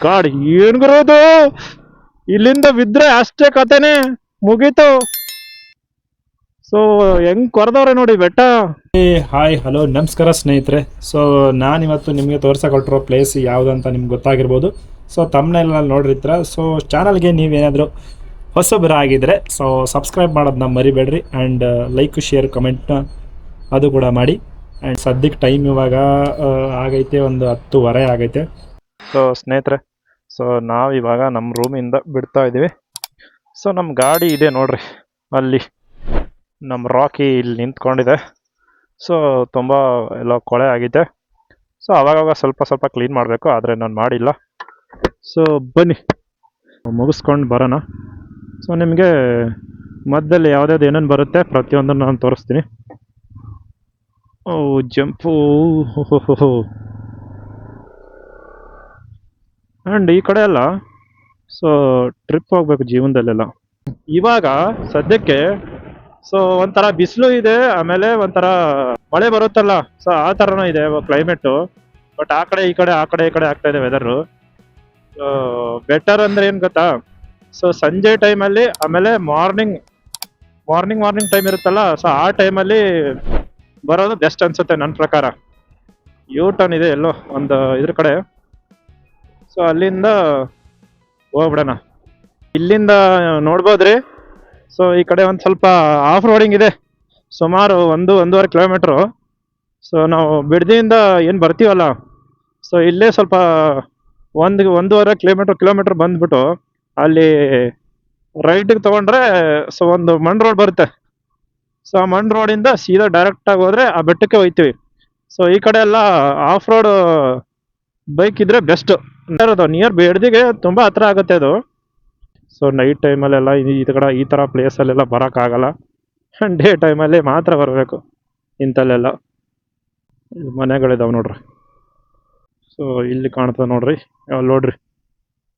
God ಏನ್ ಗುರೋದು, ಇಲ್ಲಿಂದ ಬಿದ್ರೆ ಅಷ್ಟೇ ಕತೆನೆ ಮುಗೀತು. ಸೊ ಹೆಂಗ್ ಕೊರ್ದವ್ರೆ ನೋಡಿ ಬೆಟ್ಟ. ಹಾಯ್ ಹಲೋ ನಮಸ್ಕಾರ ಸ್ನೇಹಿತರೆ. ಸೊ ನಾನಿವತ್ತು ನಿಮಗೆ ತೋರ್ಸಕೊಟ್ಟಿರೋ ಪ್ಲೇಸ್ ಯಾವುದಂತ ನಿಮ್ಗೆ ಗೊತ್ತಾಗಿರ್ಬೋದು. ಸೊ ತಮ್ಮನೆಲ್ಲ ನೋಡಿರ್ತೀರ. ಸೊ ಚಾನಲ್ಗೆ ನೀವೇನಾದರೂ ಹೊಸಬರಾಗಿದ್ದರೆ ಸೊ ಸಬ್ಸ್ಕ್ರೈಬ್ ಮಾಡೋದನ್ನ ಮರಿಬೇಡ್ರಿ. ಆ್ಯಂಡ್ ಲೈಕ್ ಶೇರ್ ಕಮೆಂಟ್ನ ಅದು ಕೂಡ ಮಾಡಿ. ಆ್ಯಂಡ್ ಸದ್ಯಕ್ಕೆ ಟೈಮ್ ಇವಾಗ ಆಗೈತೆ ಒಂದು 10:30 ಆಗೈತೆ. ಸೊ ಸ್ನೇಹಿತರೆ, ಸೊ ನಾವಿವಾಗ ನಮ್ಮ ರೂಮಿಂದ ಬಿಡ್ತಾ ಇದ್ದೀವಿ. ಸೊ ನಮ್ಮ ಗಾಡಿ ಇದೆ ನೋಡ್ರಿ ಅಲ್ಲಿ, ನಮ್ಮ ರಾಕಿ ಇಲ್ಲಿ ನಿಂತ್ಕೊಂಡಿದೆ. ಸೊ ತುಂಬ ಎಲ್ಲ ಕೊಳೆ ಆಗಿದೆ. ಸೊ ಅವಾಗವಾಗ ಸ್ವಲ್ಪ ಸ್ವಲ್ಪ ಕ್ಲೀನ್ ಮಾಡಬೇಕು, ಆದರೆ ನಾನು ಮಾಡಿಲ್ಲ. ಸೊ ಬನ್ನಿ ಮುಗಿಸ್ಕೊಂಡು ಬರೋಣ. ಸೊ ನಿಮಗೆ ಮಧ್ಯದಲ್ಲಿ ಯಾವುದ್ಯಾವ್ದು ಏನೇನು ಬರುತ್ತೆ ಪ್ರತಿಯೊಂದನ್ನು ನಾನು ತೋರಿಸ್ತೀನಿ. ಓ ಜಂಪು, ಆ್ಯಂಡ್ ಈ ಕಡೆ ಎಲ್ಲ ಸೊ ಟ್ರಿಪ್ ಹೋಗ್ಬೇಕು ಜೀವನದಲ್ಲೆಲ್ಲ. ಇವಾಗ ಸದ್ಯಕ್ಕೆ ಸೊ ಒಂಥರ ಬಿಸಿಲು ಇದೆ, ಆಮೇಲೆ ಒಂಥರ ಮಳೆ ಬರುತ್ತಲ್ಲ, ಸೊ ಆ ಥರನೂ ಇದೆ ಕ್ಲೈಮೇಟು. ಬಟ್ ಆ ಕಡೆ ಈ ಕಡೆ ಆಗ್ತಾ ಇದೆ ವೆದರು. ಬೆಟರ್ ಅಂದ್ರೆ ಏನು ಗೊತ್ತಾ, ಸೊ ಸಂಜೆ ಟೈಮಲ್ಲಿ ಆಮೇಲೆ ಮಾರ್ನಿಂಗ್ ಟೈಮ್ ಇರುತ್ತಲ್ಲ, ಸೊ ಆ ಟೈಮಲ್ಲಿ ಬರೋದು ಬೆಸ್ಟ್ ಅನ್ಸುತ್ತೆ ನನ್ನ ಪ್ರಕಾರ. ಯೂ ಟರ್ನ್ ಇದೆ ಎಲ್ಲೋ ಒಂದು ಇದ್ರ ಕಡೆ, ಸೊ ಅಲ್ಲಿಂದ ಹೋಗ್ಬಿಡೋಣ. ಇಲ್ಲಿಂದ ನೋಡ್ಬೋದ್ರಿ. ಸೊ ಈ ಕಡೆ ಒಂದು ಸ್ವಲ್ಪ ಆಫ್ ರೋಡಿಂಗ್ ಇದೆ, ಸುಮಾರು 1-1.5 ಕಿಲೋಮೀಟ್ರು. ಸೊ ನಾವು ಬಿಡದಿಯಿಂದ ಏನು ಬರ್ತೀವಲ್ಲ, ಸೊ ಇಲ್ಲೇ ಸ್ವಲ್ಪ 1-1.5 ಕಿಲೋಮೀಟ್ರ್ ಬಂದ್ಬಿಟ್ಟು ಅಲ್ಲಿ ರೈಟಿಗೆ ತೊಗೊಂಡ್ರೆ ಸೊ ಒಂದು ಮಣ್ ರೋಡ್ ಬರುತ್ತೆ. ಸೊ ಆ ಮಣ್ ರೋಡಿಂದ ಸೀದಾ ಡೈರೆಕ್ಟಾಗಿ ಹೋದರೆ ಆ ಬೆಟ್ಟಕ್ಕೆ ಹೋಗ್ತೀವಿ. ಸೊ ಈ ಕಡೆ ಎಲ್ಲ ಆಫ್ ರೋಡ್ ಬೈಕ್ ಇದ್ರೆ ಬೆಸ್ಟ್. ನಿಯರ್ ಬೇಡ್ದಿಗೆ ತುಂಬ ಹತ್ರ ಆಗುತ್ತೆ ಅದು. ಸೊ ನೈಟ್ ಟೈಮಲ್ಲೆಲ್ಲ ಈ ಥರ ಪ್ಲೇಸಲ್ಲೆಲ್ಲ ಬರೋಕ್ಕಾಗಲ್ಲ, ಡೇ ಟೈಮಲ್ಲಿ ಮಾತ್ರ ಬರಬೇಕು ಇಂಥಲ್ಲೆಲ್ಲ. ಮನೆಗಳಿದಾವೆ ನೋಡ್ರಿ. ಸೊ ಇಲ್ಲಿ ಕಾಣ್ತದೆ ನೋಡ್ರಿ, ನೋಡ್ರಿ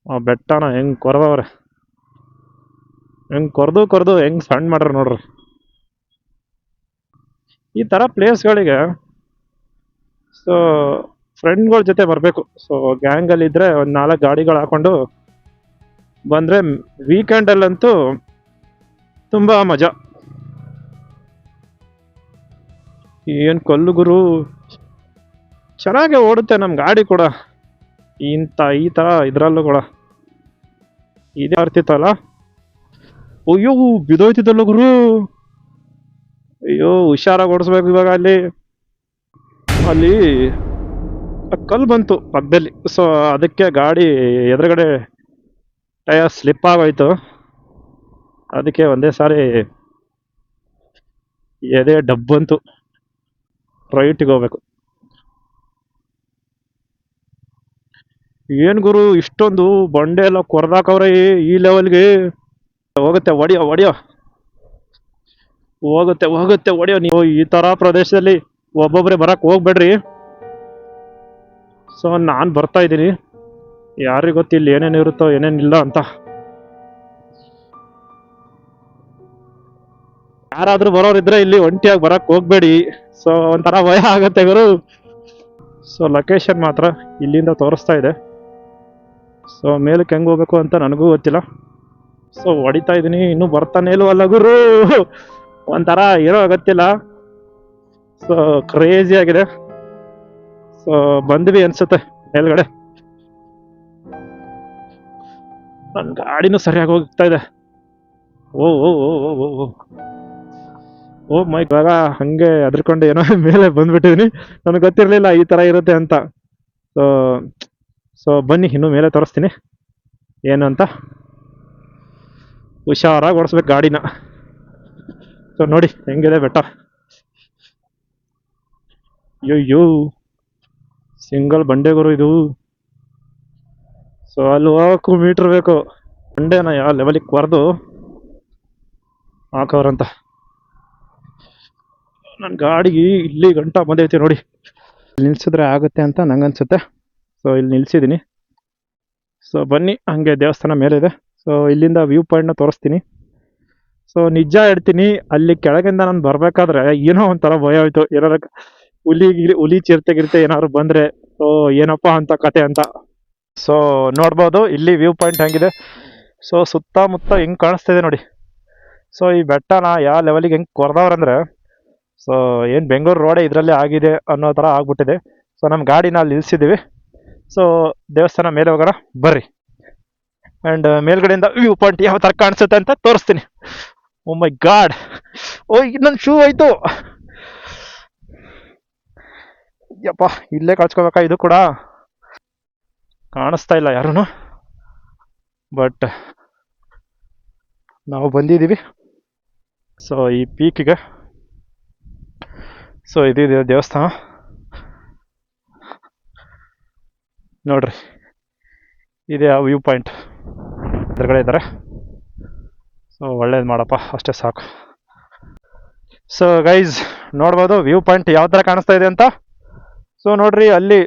ಆ ಬೆಟ್ಟನ ಹೆಂಗೆ ಕೊರೆದವ್ರೆ, ಹೆಂಗೆ ಕೊರೆದು ಹೆಂಗೆ ಸಣ್ಣ ಮಾಡ್ರಿ ನೋಡ್ರಿ. ಈ ಥರ ಪ್ಲೇಸ್ಗಳಿಗೆ ಸೊ ಫ್ರೆಂಡ್ಗಳ ಜೊತೆ ಬರಬೇಕು. ಸೊ ಗ್ಯಾಂಗಲ್ಲಿದ್ದರೆ ಒಂದು 4 ಗಾಡಿಗಳು ಹಾಕ್ಕೊಂಡು ಬಂದರೆ ವೀಕೆಂಡಲ್ಲಂತೂ ತುಂಬ ಮಜಾ. ಏನು ಕಲ್ಲು ಗುರು, ಚೆನ್ನಾಗೆ ಓಡುತ್ತೆ ನಮ್ಮ ಗಾಡಿ ಕೂಡ. ಈ ಥರ ಇದರಲ್ಲೂ ಕೂಡ ಇದೇ ಆಗ್ತಿತ್ತಲ್ಲ. ಅಯ್ಯೋ ಬಿದೋಯ್ತಿದ್ದಲ್ಲ ಗುರು, ಅಯ್ಯೋ ಹುಷಾರಾಗಿ ಓಡಿಸ್ಬೇಕು ಇವಾಗ. ಅಲ್ಲಿ ಕಲ್ಲು ಬಂತು ಪಕ್ಕದಲ್ಲಿ, ಸೊ ಅದಕ್ಕೆ ಗಾಡಿ ಎದುರುಗಡೆ ಟೈರ್ ಸ್ಲಿಪ್ ಆಗೋಯ್ತು. ಅದಕ್ಕೆ ಒಂದೇ ಸಾರಿ ಎದೆ ಡಬ್ ಬಂತು, ರೈಟಿಗೆ ಹೋಗ್ಬೇಕು. ಏನು ಗುರು ಇಷ್ಟೊಂದು ಬಂಡೆ ಎಲ್ಲ ಕೊರ್ದಾಕವ್ರೆ ಈ ಲೆವೆಲ್ಗೆ. ಹೋಗುತ್ತೆ ಹೊಡಿಯೋ. ನೀವು ಈ ಥರ ಪ್ರದೇಶದಲ್ಲಿ ಒಬ್ಬೊಬ್ಬರೇ ಬರಕ್ಕೆ ಹೋಗ್ಬೇಡ್ರಿ. ಸೊ ನಾನು ಬರ್ತಾ ಇದ್ದೀನಿ, ಯಾರಿಗೆ ಗೊತ್ತಿಲ್ಲ ಏನೇನು ಇರುತ್ತೋ ಏನೇನಿಲ್ಲ ಅಂತ. ಯಾರಾದ್ರೂ ಬರೋರಿದ್ರೆ ಇಲ್ಲಿ ಒಂಟಿಯಾಗಿ ಬರಕ್ ಹೋಗ್ಬೇಡಿ. ಸೊ ಒಂಥರ ಭಯ ಆಗತ್ತೆ ಗುರು. ಸೊ ಲೊಕೇಶನ್ ಮಾತ್ರ ಇಲ್ಲಿಂದ ತೋರಿಸ್ತಾ ಇದೆ. ಸೊ ಮೇಲಕ್ಕೆ ಹೆಂಗೆ ಹೋಗ್ಬೇಕು ಅಂತ ನನಗೂ ಗೊತ್ತಿಲ್ಲ. ಸೊ ಹೊಡಿತಾ ಇದ್ದೀನಿ, ಇನ್ನೂ ಬರ್ತಾನೆ ಇಲ್ವಲ್ಲ ಗುರು, ಒಂಥರ ಏನೋ ಗೊತ್ತಿಲ್ಲ. ಸೊ ಕ್ರೇಜಿ ಆಗಿದೆ. ಸೊ ಬಂದ್ವಿ ಅನ್ಸುತ್ತೆ ಮೇಲ್ಗಡೆ. ನನ್ನ ಗಾಡಿನೂ ಸರಿಯಾಗಿ ಹೋಗ್ತಾ ಇದೆ. ಓ ಓ ಓ ಓ ಓ ಓ ಮೈ, ಇವಾಗ ಹಂಗೆ ಅದ್ರಕೊಂಡು ಏನೋ ಮೇಲೆ ಬಂದ್ಬಿಟ್ಟಿದೀನಿ. ನನಗೆ ಗೊತ್ತಿರಲಿಲ್ಲ ಈ ಥರ ಇರುತ್ತೆ ಅಂತ. ಸೊ ಬನ್ನಿ ಇನ್ನೂ ಮೇಲೆ ತೋರಿಸ್ತೀನಿ ಏನು ಅಂತ. ಹುಷಾರಾಗಿ ಓಡಿಸ್ಬೇಕು ಗಾಡಿನ. ಸೊ ನೋಡಿ ಹೆಂಗಿದೆ ಬೆಟ್ಟ. ಅಯ್ಯೋ ಸಿಂಗಲ್ ಬಂಡೆ ಗುರು ಇದು. ಸೊ ಅಲ್ಲಿ ಹೋಗಕ್ಕೂ ಮೀಟ್ರ್ ಬೇಕು. ಬಂಡೆನ ಯಾವ ಲೆವೆಲಿಗೆ ಕೊರೆದು ಹಾಕವ್ರಂತ. ನನ್ನ ಗಾಡಿಗೆ ಇಲ್ಲಿ ಗಂಟ ಬಂದೈತಿ ನೋಡಿ. ನಿಲ್ಸಿದ್ರೆ ಆಗುತ್ತೆ ಅಂತ ನಂಗನ್ಸುತ್ತೆ. ಸೊ ಇಲ್ಲಿ ನಿಲ್ಸಿದ್ದೀನಿ. ಸೊ ಬನ್ನಿ, ಹಂಗೆ ದೇವಸ್ಥಾನ ಮೇಲಿದೆ. ಸೊ ಇಲ್ಲಿಂದ ವ್ಯೂ ಪಾಯಿಂಟ್ನ ತೋರಿಸ್ತೀನಿ. ಸೊ ನಿಜ ಹೇಳ್ತೀನಿ, ಅಲ್ಲಿ ಕೆಳಗಿಂದ ನಾನು ಬರಬೇಕಾದ್ರೆ ಏನೋ ಒಂಥರ ಭಯ ಆಯಿತು. ಏನಾರ ಹುಲಿ ಚಿರತೆ ಏನಾದ್ರು ಬಂದರೆ ಸೊ ಏನಪ್ಪ ಅಂತ ಕತೆ ಅಂತ. ಸೊ ನೋಡ್ಬೋದು ಇಲ್ಲಿ ವ್ಯೂ ಪಾಯಿಂಟ್ ಹೆಂಗಿದೆ. ಸೊ ಸುತ್ತಮುತ್ತ ಹೆಂಗೆ ಕಾಣಿಸ್ತಿದೆ ನೋಡಿ. ಸೊ ಈ ಬೆಟ್ಟನ ಯಾವ ಲೆವೆಲಿಗೆ ಹೆಂಗೆ ಕೊರ್ದವ್ರಂದ್ರೆ, ಸೊ ಏನು ಬೆಂಗಳೂರು ರೋಡೇ ಇದರಲ್ಲೇ ಆಗಿದೆ ಅನ್ನೋ ಥರ ಆಗ್ಬಿಟ್ಟಿದೆ. ಸೊ ನಮ್ಮ ಗಾಡಿನ ಅಲ್ಲಿ ನಿಲ್ಸಿದ್ದೀವಿ. ಸೊ ದೇವಸ್ಥಾನ ಮೇಲೆ ಹೋಗೋಣ ಬರ್ರಿ. ಆ್ಯಂಡ್ ಮೇಲ್ಗಡೆಯಿಂದ ವ್ಯೂ ಪಾಯಿಂಟ್ ಯಾವ ಥರ ಕಾಣಿಸುತ್ತೆ ಅಂತ ತೋರಿಸ್ತೀನಿ. ಓ ಮೈ ಗಾಡ್, ಓ ನನ್ನ ಶೂ ಹೋಯ್ತು. ಯಪ್ಪ, ಇಲ್ಲೇ ಕಳ್ಸ್ಕೋಬೇಕಾ? ಇದು ಕೂಡ ಕಾಣಿಸ್ತಾ ಇಲ್ಲ ಯಾರೂ, ಬಟ್ ನಾವು ಬಂದಿದ್ದೀವಿ. ಸೊ ಈ ಪೀಕಿಗೆ, ಸೊ ಇದಿದೆ ದೇವಸ್ಥಾನ ನೋಡ್ರಿ. ಇದೆ ಆ ವ್ಯೂ ಪಾಯಿಂಟ್ ಎದುರುಗಡೆ ಇದ್ದಾರೆ. ಸೊ ಒಳ್ಳೇದು ಮಾಡಪ್ಪ, ಅಷ್ಟೇ ಸಾಕು. ಸೊ ಗೈಸ್ ನೋಡ್ಬೋದು ವ್ಯೂ ಪಾಯಿಂಟ್ ಯಾವ ಥರ ಕಾಣಿಸ್ತಾ ಇದೆ ಅಂತ. ಸೊ ನೋಡ್ರಿ ಅಲ್ಲಿ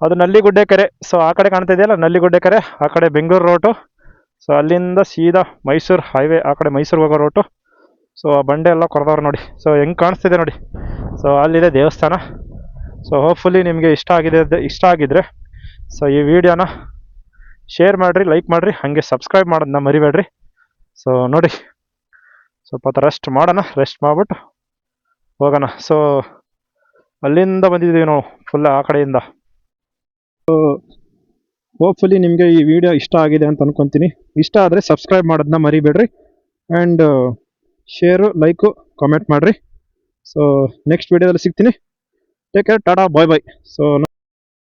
ಅದು ನಲ್ಲಿಗುಡ್ಡೆ ಕೆರೆ. ಸೊ ಆ ಕಡೆ ಕಾಣ್ತಾ ಇದೆಯಲ್ಲ ನಲ್ಲಿಗುಡ್ಡೆ ಕೆರೆ, ಆ ಕಡೆ ಬೆಂಗಳೂರು ರೋಟು. ಸೊ ಅಲ್ಲಿಂದ ಸೀದಾ ಮೈಸೂರು ಹೈವೇ, ಆ ಕಡೆ ಮೈಸೂರಿಗೆ ಹೋಗೋ ರೋಟು. ಸೊ ಆ ಬಂಡೆ ಎಲ್ಲ ಕೊರೆದವ್ರು ನೋಡಿ. ಸೊ ಹೆಂಗೆ ಕಾಣಿಸ್ತಿದೆ ನೋಡಿ. ಸೊ ಅಲ್ಲಿದೆ ದೇವಸ್ಥಾನ. ಸೊ ಹೋಪ್ಫುಲಿ ನಿಮಗೆ ಇಷ್ಟ ಆಗಿದ್ರೆ ಸೊ ಈ ವಿಡಿಯೋನ ಶೇರ್ ಮಾಡಿರಿ, ಲೈಕ್ ಮಾಡಿರಿ, ಹಾಗೆ ಸಬ್ಸ್ಕ್ರೈಬ್ ಮಾಡೋದನ್ನ ಮರಿಬೇಡ್ರಿ. ಸೊ ನೋಡಿ, ಸ್ವಲ್ಪ ಹೊತ್ತು ರೆಸ್ಟ್ ಮಾಡೋಣ, ರೆಸ್ಟ್ ಮಾಡಿಬಿಟ್ಟು ಹೋಗೋಣ. ಸೊ ಅಲ್ಲಿಂದ ಬಂದಿದ್ದೀವಿ ನಾವು ಫುಲ್ ಆ ಕಡೆಯಿಂದ. ಸೊ ಹೋಪ್ಫುಲಿ ನಿಮಗೆ ಈ ವಿಡಿಯೋ ಇಷ್ಟ ಆಗಿದೆ ಅಂತ ಅನ್ಕೊತೀನಿ. ಇಷ್ಟ ಆದರೆ ಸಬ್ಸ್ಕ್ರೈಬ್ ಮಾಡೋದನ್ನ ಮರಿಬೇಡ್ರಿ. ಆ್ಯಂಡ್ ಶೇರು, ಲೈಕು, ಕಾಮೆಂಟ್ ಮಾಡಿರಿ. ಸೊ ನೆಕ್ಸ್ಟ್ ವಿಡಿಯೋದಲ್ಲಿ ಸಿಗ್ತೀನಿ. ಟೇಕ್ ಕೇರ್, ಟಾಟಾ, ಬಾಯ್ ಬಾಯ್. ಸೊ